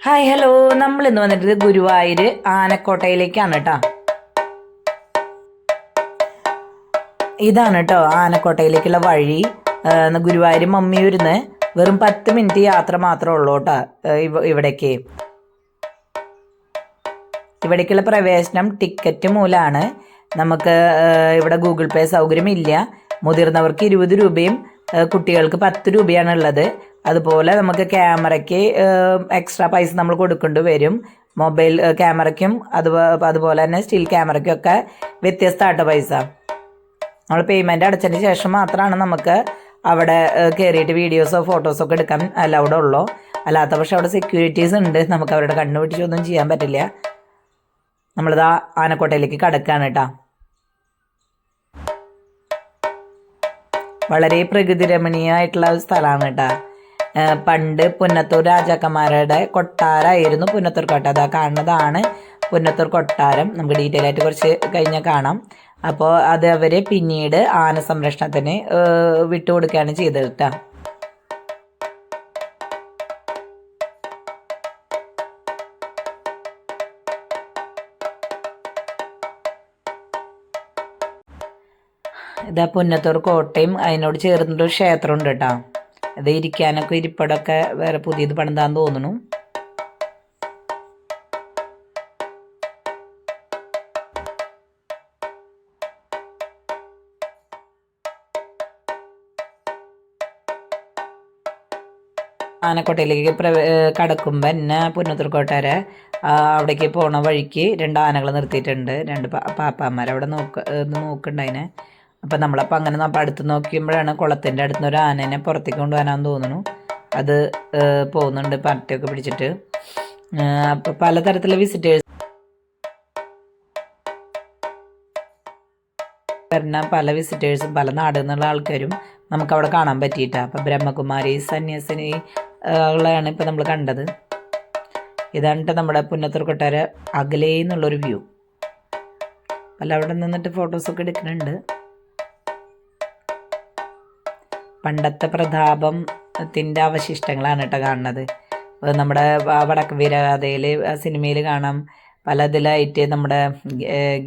Hi hello, നമ്മൾ ഇന്ന് വന്നിട്ട് ഗുരുവായൂർ ആനക്കോട്ടയിലേക്കാണ് കേട്ടോ. ഇതാണ് കേട്ടോ ആനക്കോട്ടയിലേക്കുള്ള വഴി. ഗുരുവായൂർ മമ്മിയൂരിന്ന് വെറും 10 മിനിറ്റ് യാത്ര മാത്രമേ ഉള്ളൂ കേട്ടോ. ഇവിടേക്കുള്ള പ്രവേശനം ടിക്കറ്റ് മൂലമാണ്. നമുക്ക് ഇവിടെ ഗൂഗിൾ പേ സൗകര്യമില്ല. മുതിർന്നവർക്ക് 20 രൂപയും കുട്ടികൾക്ക് 10 രൂപയാണ് ഉള്ളത്. അതുപോലെ നമുക്ക് ക്യാമറയ്ക്ക് എക്സ്ട്രാ പൈസ നമ്മൾ കൊടുക്കേണ്ടി വരും. മൊബൈൽ ക്യാമറയ്ക്കും അതുപോലെ തന്നെ സ്റ്റിൽ ക്യാമറയ്ക്കും ഒക്കെ വ്യത്യസ്തമായിട്ട് പൈസ. നമ്മൾ പേയ്മെൻറ്റ് അടച്ചതിന് ശേഷം മാത്രമാണ് നമുക്ക് അവിടെ കയറിയിട്ട് വീഡിയോസോ ഫോട്ടോസോ ഒക്കെ എടുക്കാൻ അലൗഡ് ഉള്ളൂ. അല്ലാത്ത പക്ഷേ അവിടെ സെക്യൂരിറ്റീസ് ഉണ്ട്. നമുക്ക് അവരുടെ കണ്ണു പിടിച്ചൊന്നും ചെയ്യാൻ പറ്റില്ല. നമ്മളിതാ ആനക്കോട്ടയിലേക്ക് കടക്കുകയാണ് കേട്ടോ. വളരെ പ്രകൃതി രമണീയമായിട്ടുള്ള ഒരു സ്ഥലമാണ് കേട്ടോ. പണ്ട് പുന്നത്തൂർ രാജാക്കന്മാരുടെ കൊട്ടാരമായിരുന്നു പുന്നത്തൂർ കോട്ട. അതാ കാണുന്നതാണ് പുന്നത്തൂർ കൊട്ടാരം. നമുക്ക് ഡീറ്റെയിൽ ആയിട്ട് കുറച്ച് കഴിഞ്ഞാൽ കാണാം. അപ്പോൾ അത് അവർ പിന്നീട് ആന സംരക്ഷണത്തിന് വിട്ടുകൊടുക്കുകയാണ് ചെയ്തത് കേട്ടോ. ഇതാ പുന്നത്തൂർ കോട്ടയും അതിനോട് ചേർന്നിട്ടൊരു ക്ഷേത്രമുണ്ട് കേട്ടോ. അത് ഇരിക്കാനൊക്കെ ഇരിപ്പിടമൊക്കെ വേറെ പുതിയത് പണിതാന്ന് തോന്നുന്നു. ആനക്കോട്ടയിലേക്ക് കടക്കുമ്പോൾ തന്നെ പുന്നത്തൂർ കോട്ടവരെ അവിടേക്ക് പോണ വഴിക്ക് 2 ആനകൾ നിർത്തിയിട്ടുണ്ട്. 2 പാപ്പാന്മാർ അവിടെ നോക്കുന്നുണ്ട് അതിനെ. അപ്പം നമ്മളപ്പോൾ അങ്ങനെ അടുത്ത് നോക്കിയപ്പോഴാണ് കുളത്തിൻ്റെ അടുത്ത് നിന്ന് ഒരു ആനേനെ പുറത്തേക്ക് കൊണ്ടുപോകാനാന്ന് തോന്നുന്നു. അത് പോകുന്നുണ്ട് പട്ടിയൊക്കെ പിടിച്ചിട്ട്. അപ്പോൾ പലതരത്തിലുള്ള വിസിറ്റേഴ്സ് വരുന്ന പല വിസിറ്റേഴ്സും പല നാടിൽ നിന്നുള്ള ആൾക്കാരും നമുക്കവിടെ കാണാൻ പറ്റിയിട്ടാണ്. അപ്പം ബ്രഹ്മകുമാരി സന്യാസിനികളെയാണ് ഇപ്പം നമ്മൾ കണ്ടത്. ഇതാണ് നമ്മുടെ പുന്നത്തൂർ കൊട്ടാര അകലേ എന്നുള്ളൊരു വ്യൂ. പല അവിടെ നിന്നിട്ട് ഫോട്ടോസൊക്കെ എടുക്കുന്നുണ്ട്. പണ്ടത്തെ പ്രതാപത്തിൻ്റെ അവശിഷ്ടങ്ങളാണ് കേട്ടോ കാണുന്നത്. നമ്മുടെ വടക്ക് വീരകഥയിൽ സിനിമയിൽ കാണാം. പലതിലായിട്ട് നമ്മുടെ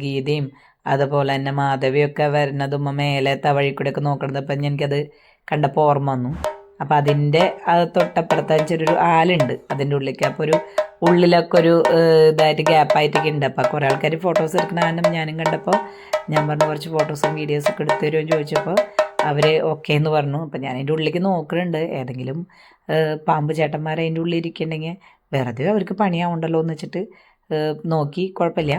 ഗീതയും അതുപോലെ തന്നെ മാധവിയൊക്കെ വരുന്നതും മേലത്തെ വഴി കൂടെയൊക്കെ നോക്കണത്. അപ്പം എനിക്കത് കണ്ടപ്പോൾ ഓർമ്മ വന്നു. അപ്പം അതിൻ്റെ തൊട്ടപ്പുറത്ത് ചെറിയൊരു ആലുണ്ട് അതിൻ്റെ ഉള്ളിലേക്ക്. അപ്പോൾ ഒരു ഉള്ളിലൊക്കെ ഒരു ഇതായിട്ട് ഗ്യാപ്പായിട്ടൊക്കെ ഉണ്ട്. അപ്പോൾ കുറേ ആൾക്കാർ ഫോട്ടോസ് എടുക്കുന്ന കാരണം ഞാനും കണ്ടപ്പോൾ ഞാൻ പറഞ്ഞു കുറച്ച് ഫോട്ടോസും വീഡിയോസൊക്കെ എടുത്തു തരുമെന്ന് ചോദിച്ചപ്പോൾ അവർ ഓക്കെ എന്ന് പറഞ്ഞു. അപ്പം ഞാൻ അതിൻ്റെ ഉള്ളിലേക്ക് നോക്കുന്നുണ്ട്. ഏതെങ്കിലും പാമ്പ് ചേട്ടന്മാർ അതിൻ്റെ ഉള്ളിൽ ഇരിക്കുന്നുണ്ടെങ്കിൽ വെറുതെ അവർക്ക് പണിയാവുണ്ടല്ലോ എന്ന് വെച്ചിട്ട് നോക്കി. കുഴപ്പമില്ല.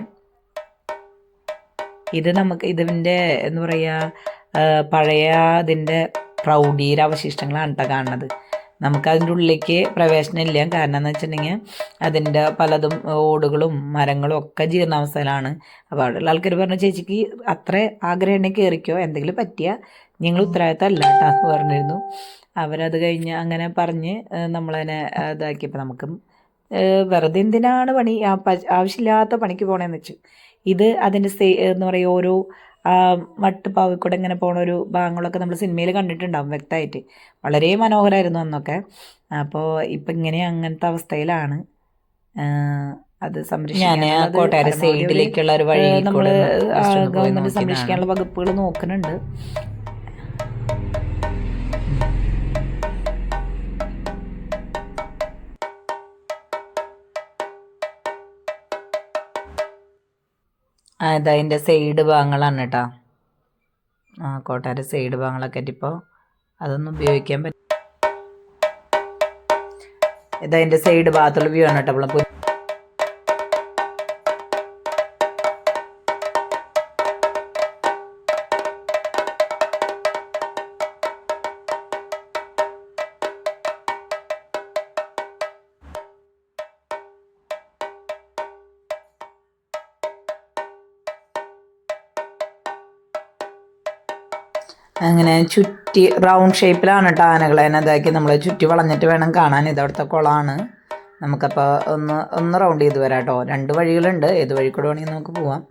ഇത് നമുക്ക് ഇതിൻ്റെ എന്താ പറയുക പഴയ അതിൻ്റെ പ്രൗഢിയുടെ അവശിഷ്ടങ്ങളാണ് കേട്ടോ കാണുന്നത്. നമുക്കതിൻ്റെ ഉള്ളിലേക്ക് പ്രവേശനം ഇല്ല. കാരണം എന്ന് വെച്ചിട്ടുണ്ടെങ്കിൽ അതിൻ്റെ പലതും ഓടുകളും മരങ്ങളും ഒക്കെ ജീർണാവസ്ഥയിലാണ്. അപ്പോൾ അവിടെയുള്ള ആൾക്കാർ പറഞ്ഞു ചേച്ചിക്ക് അത്ര ആഗ്രഹം ഉണ്ടെങ്കിൽ കയറിക്കോ, എന്തെങ്കിലും പറ്റിയാൽ നിങ്ങൾ ഉത്തരവാദിത്തമല്ല കേട്ടോ എന്ന് പറഞ്ഞിരുന്നു. അവരത് കഴിഞ്ഞ് അങ്ങനെ പറഞ്ഞ് നമ്മളതിനെ ഇതാക്കിയപ്പോൾ നമുക്ക് വെറുതെ എന്തിനാണ് പണി ആവശ്യമില്ലാത്ത പണിക്ക് പോകണമെന്ന് വെച്ചു. ഇത് അതിൻ്റെ എന്ന് പറയുക ഓരോ മട്ടുപ്പാവിക്കൂടെ ഇങ്ങനെ പോണ ഒരു ഭാഗങ്ങളൊക്കെ നമ്മൾ സിനിമയിൽ കണ്ടിട്ടുണ്ടാവും വ്യക്തമായിട്ട്. വളരെ മനോഹരമായിരുന്നു അന്നൊക്കെ. അപ്പോൾ ഇപ്പം ഇങ്ങനെ അങ്ങനത്തെ അവസ്ഥയിലാണ് അത് സംരക്ഷിക്കാൻ. കോട്ടയാർ സൈഡിലേക്കുള്ള ഒരു വഴി നമ്മൾ ഗവൺമെൻറ് സംരക്ഷിക്കാനുള്ള വകുപ്പുകൾ നോക്കുന്നുണ്ട്. അതതിൻ്റെ സൈഡ് ഭാഗങ്ങളാണ് കേട്ടോ. കോട്ടാര സൈഡ് ഭാഗങ്ങളൊക്കെ ആയിട്ടിപ്പോൾ അതൊന്നും ഉപയോഗിക്കാൻ പറ്റും. ഇതതിൻ്റെ സൈഡ് ഭാഗത്തുള്ള വ്യൂ ആണ് കേട്ടോ. അപ്പോൾ അങ്ങനെ ചുറ്റി റൗണ്ട് ഷേപ്പിലാണ് കേട്ടോ ആനകളെ ഇതാക്കി നമ്മൾ ചുറ്റി വളഞ്ഞിട്ട് വേണം കാണാൻ. ഇതവിടുത്തെ കുളമാണ്. നമുക്കപ്പോൾ ഒന്ന് റൗണ്ട് ചെയ്ത് വരാം കേട്ടോ. 2 വഴികളുണ്ട്. ഏത് വഴി കൂടെ വേണമെങ്കിൽ നമുക്ക് പോവാം.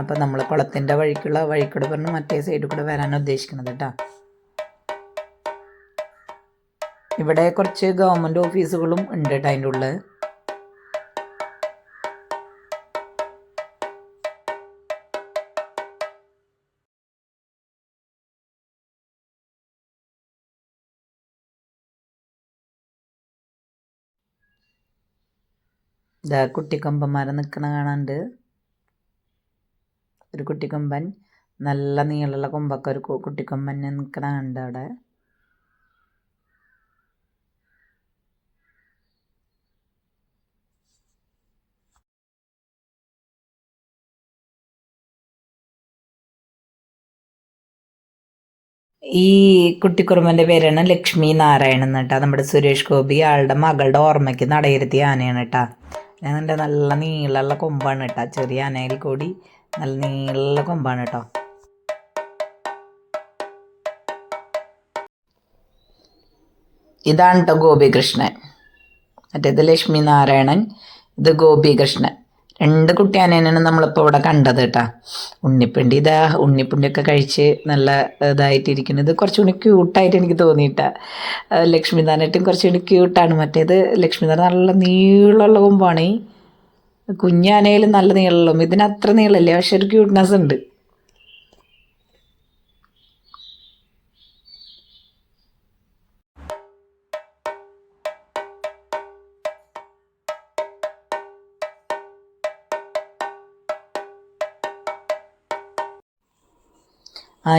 അപ്പോൾ നമ്മൾ കുളത്തിൻ്റെ വഴിക്കൂടെ പറഞ്ഞ് മറ്റേ സൈഡിൽ കൂടെ വരാനാണ് ഉദ്ദേശിക്കുന്നത് കേട്ടോ. ഇവിടെ കുറച്ച് ഗവൺമെൻറ് ഓഫീസുകളും ഉണ്ട് കേട്ടോ അതിൻ്റെ ഉള്ളിൽ. ഇതാ കുട്ടിക്കൊമ്പന്മാരെ നിൽക്കണ കാണാണ്ട്. ഒരു കുട്ടിക്കൊമ്പൻ, നല്ല നീളമുള്ള കൊമ്പൊക്കെ ഒരു കുട്ടിക്കൊമ്പൻ നിൽക്കണ കണ്ട് അവിടെ. ഈ കുട്ടിക്കുറുമ്പൻ്റെ പേരാണ് ലക്ഷ്മി നാരായണൻ കേട്ടോ. നമ്മുടെ സുരേഷ് ഗോപി ആളുടെ മകളുടെ ഓർമ്മയ്ക്ക് നടയിരുത്തിയ ആനയാണ് കേട്ടോ. ഞാൻ നല്ല നീളമുള്ള കൊമ്പാണ് കേട്ടോ. ചെറിയ ആനയിൽ കൂടി നല്ല നീളമുള്ള കൊമ്പാണ് കേട്ടോ. ഇതാണ് കേട്ടോ ഗോപികൃഷ്ണൻ. മറ്റേത് ലക്ഷ്മി നാരായണൻ, ഇത് ഗോപികൃഷ്ണൻ. 2 കുട്ടി ആനേനാണ് നമ്മളിപ്പോൾ ഇവിടെ കണ്ടത് കേട്ടോ. ഉണ്ണിപ്പിണ്ടി ഇതാ ഉണ്ണിപ്പിണ്ടിയൊക്കെ കഴിച്ച് നല്ല ഇതായിട്ടിരിക്കുന്നത്. ഇത് കുറച്ചുകൂടി ക്യൂട്ടായിട്ട് എനിക്ക് തോന്നിയിട്ടാ. ലക്ഷ്മിനാരായണറ്റും കുറച്ചുകൂടി ക്യൂട്ടാണ്. മറ്റേത് ലക്ഷ്മിനാരായണൻ നല്ല നീളമുള്ള കൊമ്പാണ്. കുഞ്ഞാനയിലും നല്ല നീളമുള്ളൂ. ഇതിന് അത്ര നീളമില്ല, പക്ഷെ ഒരു ക്യൂട്ട്നെസ് ഉണ്ട്.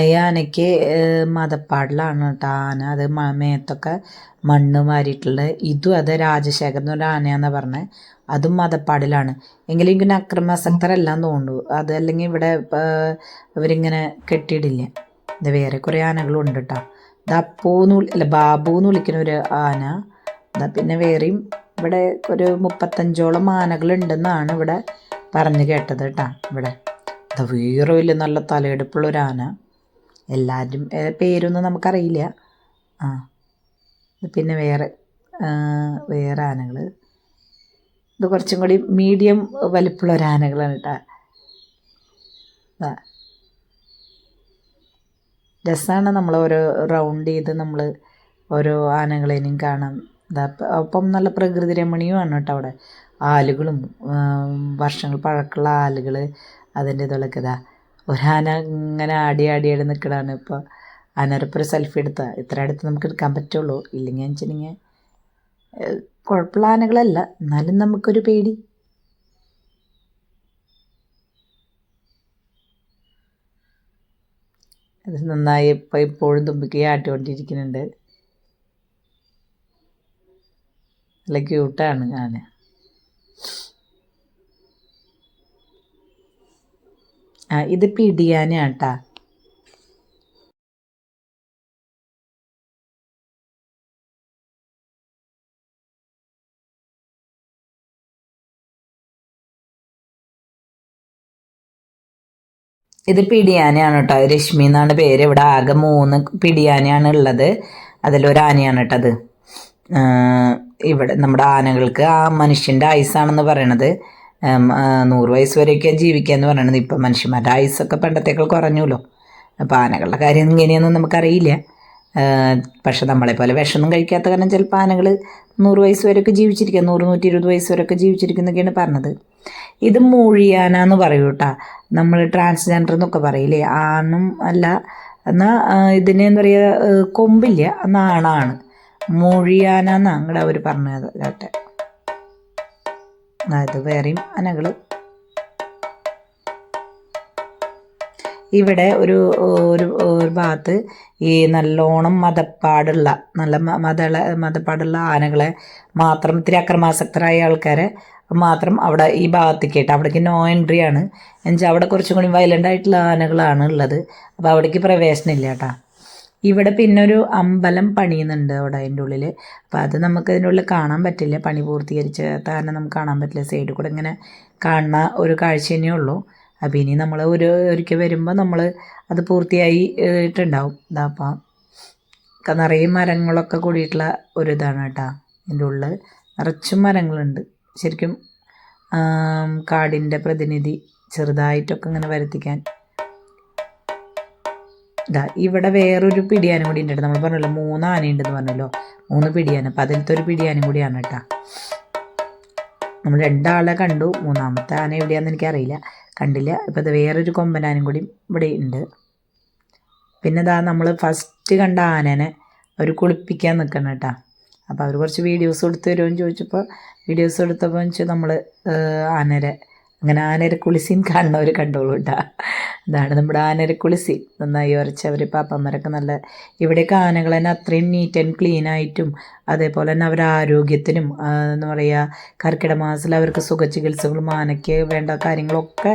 ഈ ആനയ്ക്ക് മതപ്പാടിലാണ് കേട്ടോ ആന. അത് മേത്തൊക്കെ മണ്ണ് വാരിയിട്ടുള്ളത്. ഇതും അത് രാജശേഖരൻ എന്നൊരു ആനയാണെന്ന് പറഞ്ഞത്. അതും മതപ്പാടിലാണ്. എങ്കിലും ഇങ്ങനെ അക്രമാസക്തരെല്ലാം തോന്നുന്നു. അത് അല്ലെങ്കിൽ ഇവിടെ അവരിങ്ങനെ കെട്ടിയിടില്ല. ഇത് വേറെ കുറേ ആനകളും ഉണ്ട് കേട്ടോ. ഇത് ബാബു എന്ന് വിളിക്കുന്ന ഒരു ആന. പിന്നെ വേറെയും ഇവിടെ ഒരു 35ഓളം ആനകളുണ്ടെന്നാണ് ഇവിടെ പറഞ്ഞു കേട്ടത് കേട്ടോ. ഇവിടെ വേറെ വലിയ നല്ല തലയെടുപ്പുള്ളൊരു ആന. എല്ലാവരും പേരൊന്നും നമുക്കറിയില്ല. പിന്നെ വേറെ ആനകൾ. ഇത് കുറച്ചും കൂടി മീഡിയം വലിപ്പമുള്ള ഒരു ആനകളാണ് കേട്ടോ. രസമാണ് നമ്മൾ ഓരോ റൗണ്ട് ചെയ്ത് നമ്മൾ ഓരോ ആനകളെയും കാണാം. അപ്പം നല്ല പ്രകൃതി രമണീയമാണ് കേട്ടോ. അവിടെ ആലുകളും വർഷങ്ങൾ പഴക്കമുള്ള ആലുകൾ, അതിൻ്റെ ഇതൊക്കെ ഇതാ ഒരാന ഇങ്ങനെ ആടി നിൽക്കണതാണ്. ഇപ്പോൾ ആനരപ്പം ഒരു സെൽഫി എടുത്താൽ ഇത്ര അടുത്ത് നമുക്ക് എടുക്കാൻ പറ്റുള്ളൂ. ഇല്ലെങ്കിൽ വെച്ചിട്ടുണ്ടെങ്കിൽ കുഴപ്പമുള്ള ആനകളല്ല, എന്നാലും നമുക്കൊരു പേടി. അത് നന്നായി ഇപ്പോഴും തുമ്പിക്ക് ആട്ടിക്കൊണ്ടിരിക്കുന്നുണ്ട്. നല്ല ക്യൂട്ടാണ് ആന. ഇത് പിടിയാനാണ് കേട്ടോ. ഇത് പിടിയാനയാണ് കേട്ടോ. രശ്മി എന്നാണ് പേര്. ഇവിടെ ആകെ 3 പിടിയാനയാണ് ഉള്ളത്. അതിലൊരു ആനയാണ് കേട്ടത്. ഇവിടെ നമ്മുടെ ആനകൾക്ക് ആ മനുഷ്യൻ്റെ ആയുസാണെന്ന് പറയണത് 100 വയസ്സ് വരെയൊക്കെ ജീവിക്കുക എന്ന് പറയണത്. ഇപ്പം മനുഷ്യന്മാരുടെ ആയുസ്സൊക്കെ പണ്ടത്തേക്കാൾ കുറഞ്ഞല്ലോ. അപ്പോൾ ആനകളുടെ കാര്യം ഇങ്ങനെയൊന്നും നമുക്കറിയില്ല. പക്ഷെ നമ്മളെപ്പോലെ വിഷമൊന്നും കഴിക്കാത്ത കാരണം ചിലപ്പോൾ ആനകൾ 100 വയസ്സ് വരെയൊക്കെ ജീവിച്ചിരിക്കുക, 100-120 വയസ്സ് വരെയൊക്കെ ജീവിച്ചിരിക്കുന്നൊക്കെയാണ് പറഞ്ഞത്. ഇത് മൂഴിയാന എന്ന് പറയൂ കേട്ടോ. നമ്മൾ ട്രാൻസ്ജെൻഡർ എന്നൊക്കെ പറയില്ലേ, ആണും അല്ല എന്നാൽ ഇതിന് എന്താ പറയുക, കൊമ്പില്ല, എന്നാൽ ആണാണ്. മൂഴിയാന എന്നാണ് അങ്ങോട്ട് അവർ പറഞ്ഞത് കേട്ടെ. അതായത് വേറെയും ആനകൾ. ഇവിടെ ഒരു ഭാഗത്ത് ഈ നല്ലോണം മതപ്പാടുള്ള ആനകളെ മാത്രം, ഇത്തിരി അക്രമാസക്തരായ ആൾക്കാരെ മാത്രം അവിടെ ഈ ഭാഗത്തേക്ക് കേട്ടോ. അവിടേക്ക് നോ എൻട്രി ആണ്. എന്നുവെച്ചാൽ അവിടെ കുറച്ചും കൂടി വയലൻ്റ് ആയിട്ടുള്ള ആനകളാണ് ഉള്ളത്. അപ്പോൾ അവിടേക്ക് പ്രവേശനമില്ല കേട്ടോ. ഇവിടെ പിന്നെ ഒരു അമ്പലം പണിയുന്നുണ്ട് അവിടെ അതിൻ്റെ ഉള്ളിൽ. അപ്പോൾ അത് നമുക്ക് അതിൻ്റെ ഉള്ളിൽ കാണാൻ പറ്റില്ല, പണി പൂർത്തീകരിച്ച കാരണം നമുക്ക് കാണാൻ പറ്റില്ല. സൈഡിൽ കൂടെ ഇങ്ങനെ കാണുന്ന ഒരു കാഴ്ച തന്നെയേ ഉള്ളൂ. അപ്പോൾ ഇനി നമ്മൾ ഒരിക്കൽ വരുമ്പോൾ നമ്മൾ അത് പൂർത്തിയായി ഇട്ടുണ്ടാവും. അപ്പം നിറയെ മരങ്ങളൊക്കെ കൂടിയിട്ടുള്ള ഒരു ഇതാണ് കേട്ടോ. ഇതിൻ്റെ ഉള്ളിൽ നിറച്ചും മരങ്ങളുണ്ട്. ശരിക്കും കാടിൻ്റെ പ്രതിനിധി ചെറുതായിട്ടൊക്കെ ഇങ്ങനെ വരുത്തിക്കാൻ. ഇവിടെ വേറൊരു പിടിയാനും കൂടി ഉണ്ട്. നമ്മൾ പറഞ്ഞല്ലോ 3 ആനയുണ്ടെന്ന് പറഞ്ഞല്ലോ, 3 പിടിയാന. അപ്പം അതിലത്തെ ഒരു പിടിയാനും കൂടിയാണ് കേട്ടോ. നമ്മൾ 2 ആളെ കണ്ടു, 3ാമത്തെ ആന എവിടെയാണെന്ന് എനിക്കറിയില്ല, കണ്ടില്ല. ഇപ്പം അത് വേറൊരു കൊമ്പനാനും കൂടി ഇവിടെ ഉണ്ട്. പിന്നെ നമ്മൾ ഫസ്റ്റ് കണ്ട ആനേനെ അവർ കുളിപ്പിക്കാൻ നിൽക്കണം കേട്ടോ. അപ്പോൾ അവർ കുറച്ച് വീഡിയോസ് എടുത്ത് തരുമെന്ന് ചോദിച്ചപ്പോൾ വീഡിയോസ് എടുത്തപ്പോൾ വെച്ചാൽ നമ്മൾ ആനരെ അങ്ങനെ ആനരക്കുളി സീൻ കാണുന്നവർ കണ്ടോളൂ കേട്ടോ. ഇതാണ് നമ്മുടെ ആനരക്കുളി സീൻ. നന്നായി ഉരച്ചവർ പാപ്പന്മാരൊക്കെ നല്ല ഇവിടെയൊക്കെ ആനകൾ തന്നെ അത്രയും നീറ്റ് ആൻഡ് ക്ലീൻ ആയിട്ടും അതേപോലെ തന്നെ അവരുടെ ആരോഗ്യത്തിനും എന്താ പറയുക കർക്കിടക മാസത്തിൽ അവർക്ക് സുഖചികിത്സകളും ആനയ്ക്ക് വേണ്ട കാര്യങ്ങളൊക്കെ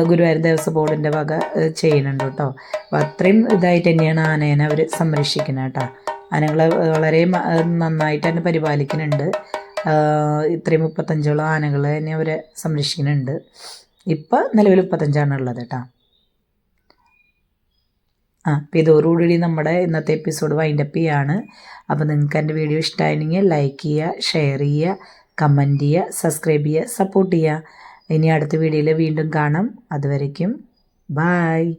ഗുരുവായൂർ ദേവസ്വം ബോർഡിൻ്റെ വക ചെയ്യുന്നുണ്ട് കേട്ടോ. അപ്പോൾ അത്രയും ഇതായിട്ട് തന്നെയാണ് ആനേനെ അവർ സംരക്ഷിക്കുന്നത് കേട്ടോ. ആനകളെ വളരെ നന്നായിട്ട് തന്നെ പരിപാലിക്കുന്നുണ്ട്. ഇത്രയും 35ഓളം ആനകളെ തന്നെ അവരെ സംരക്ഷിക്കുന്നുണ്ട്. ഇപ്പം നിലവിൽ 35 ഉള്ളത് കേട്ടോ. അപ്പോൾ ഇതോടുകൂടി നമ്മുടെ ഇന്നത്തെ എപ്പിസോഡ് വൈൻഡപ്പ് ചെയ്യാണ്. അപ്പോൾ നിങ്ങൾക്ക് എൻ്റെ വീഡിയോ ഇഷ്ടമായിരുന്നെങ്കിൽ ലൈക്ക് ചെയ്യുക, ഷെയർ ചെയ്യുക, കമൻറ്റ് ചെയ്യുക, സബ്സ്ക്രൈബ് ചെയ്യുക, സപ്പോർട്ട് ചെയ്യുക. ഇനി അടുത്ത വീഡിയോയിൽ വീണ്ടും കാണാം. അതുവരയ്ക്കും ബായ്.